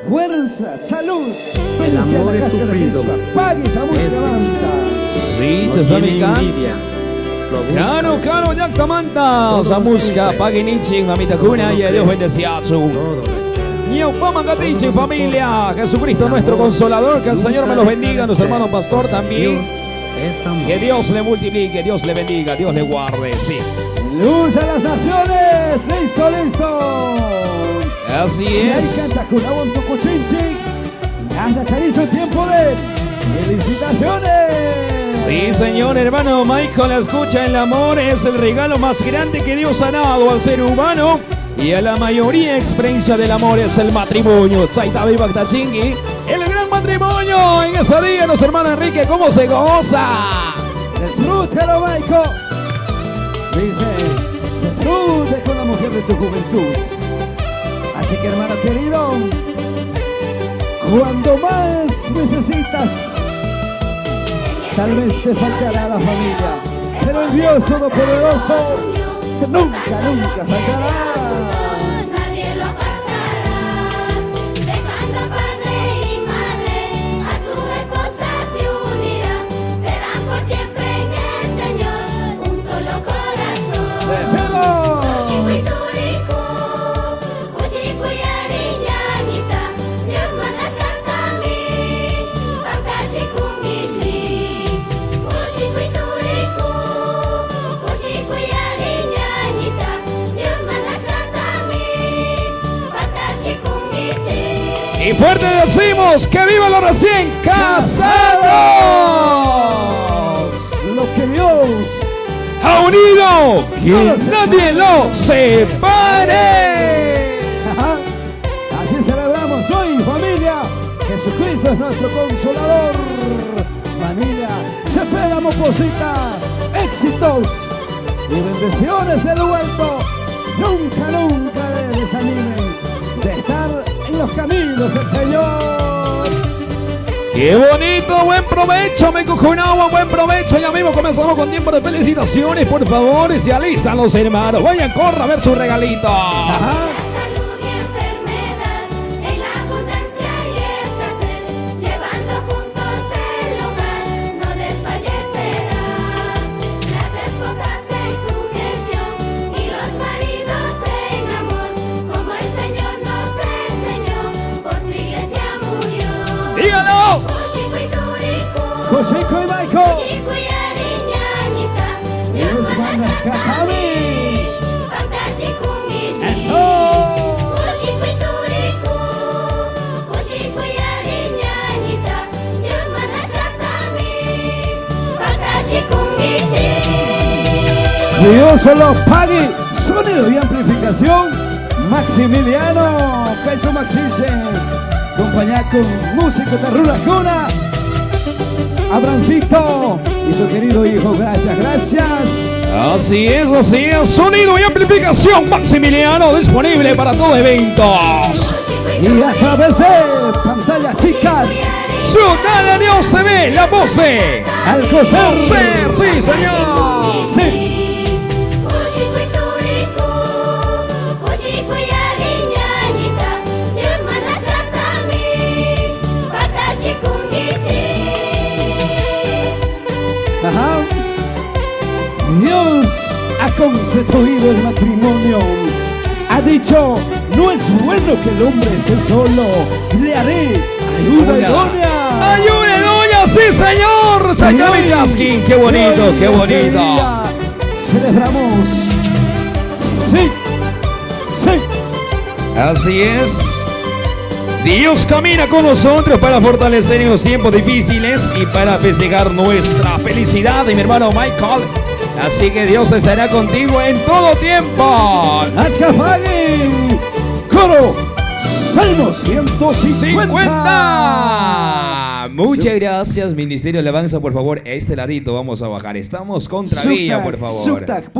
fuerza, salud. El amor es sufrido. Pague esa música, manta. Sí, No se sabe tiene can. envidia. Lo busca. Claro, ya está manta. Esa música, pague Nietzsche, mamita cuna y a Dios bendeciazo. Todo lo espera. Y Upama Gatiche, familia. Jesucristo nuestro consolador, que el Señor me los bendiga, nuestro hermano pastor también. Dios es amor. Que Dios le multiplique, Dios le bendiga, Dios le guarde, sí. Luz a las naciones. Listo, listo. Así Si ahí es. canta Culabón Tucuchinchi, ya se hizo tiempo de felicitaciones. Sí, señor, hermano Michael, escucha, el amor es el regalo más grande que Dios ha dado al ser humano. Y a la mayoría experiencia del amor es el matrimonio. Tsaitabi Baktachingi, el gran matrimonio. En ese día, nuestro hermano Enrique, ¿cómo se goza? Disfrútelo, Michael. Dice, disfrute con la mujer de tu juventud. Así que, hermano querido, cuando más necesitas, tal vez te faltará la familia, pero el Dios Todopoderoso nunca faltará. Nadie lo apartará, dejando a padre y madre, a su esposa se unirá, serán por siempre en el Señor, un solo corazón. ¡Echemos! Kushikuituriku, kushiku yariñañita, Dios manda shkatami, paktachikungichi. Kushikuituriku, kushiku yariñañita, Dios manda shkatami, paktachikungichi. Y fuerte decimos que viva los recién casados. Lo que Dios Ha unido, que nadie lo separe. Ajá. Así celebramos hoy, familia. Jesucristo es nuestro consolador. Familia, se pega moposita, éxitos y bendiciones del huerto. Nunca desanimen de estar en los caminos del Señor. Qué bonito, buen provecho, me cojo un agua, buen provecho. Ya mismo comenzamos con tiempo de felicitaciones, por favor, y se alistan los hermanos. Vayan, corra a ver su regalito. Ajá. Salud y enfermedad, en la abundancia y escasez, llevando juntos el hogar, no desfallecerá. Las esposas en sujeción y los maridos en amor, como el Señor nos enseñó, por su iglesia murió. Dígalo. Josico y Michael. Kushiku yariñañita, Dios manda shkatami. paktachikungichi. ¡Eso! Kushikuituriku, kushiku yariñañita, Dios manda shkatami, paktachikungichi. Dios se los pague. Sonido y amplificación. Maximiliano, Kaiso Maxiche, acompañado con músico de Rula Cuna, Abrancito y su querido hijo. Gracias. Así es, sonido y amplificación Maximiliano disponible para todo eventos. Y a través de pantallas chicas, Ciudad de Dios TV, la voz de Alcocer. sí, señor. Sí. Kushikuituriku, kushiku yariñañita, Dios manda shkatami, paktachikungichi. Ajá. Dios ha constituido el matrimonio. Ha dicho, no es bueno que el hombre esté solo. Le haré ayuda idónea. ¡Ayuda, doña! ¡Sí, señor! Chayami Chaskin, qué bonito, qué bonito. Celebramos. Sí. Así es. Dios camina con nosotros para fortalecer en los tiempos difíciles y para festejar nuestra felicidad, y mi hermano Michael. Así que Dios estará contigo en todo tiempo. Azcafagui. Coro. Salmo 150. 50. Muchas gracias, Ministerio de Alabanza. Por favor, a este ladito vamos a bajar. Estamos contra Villa, por favor. Suktak.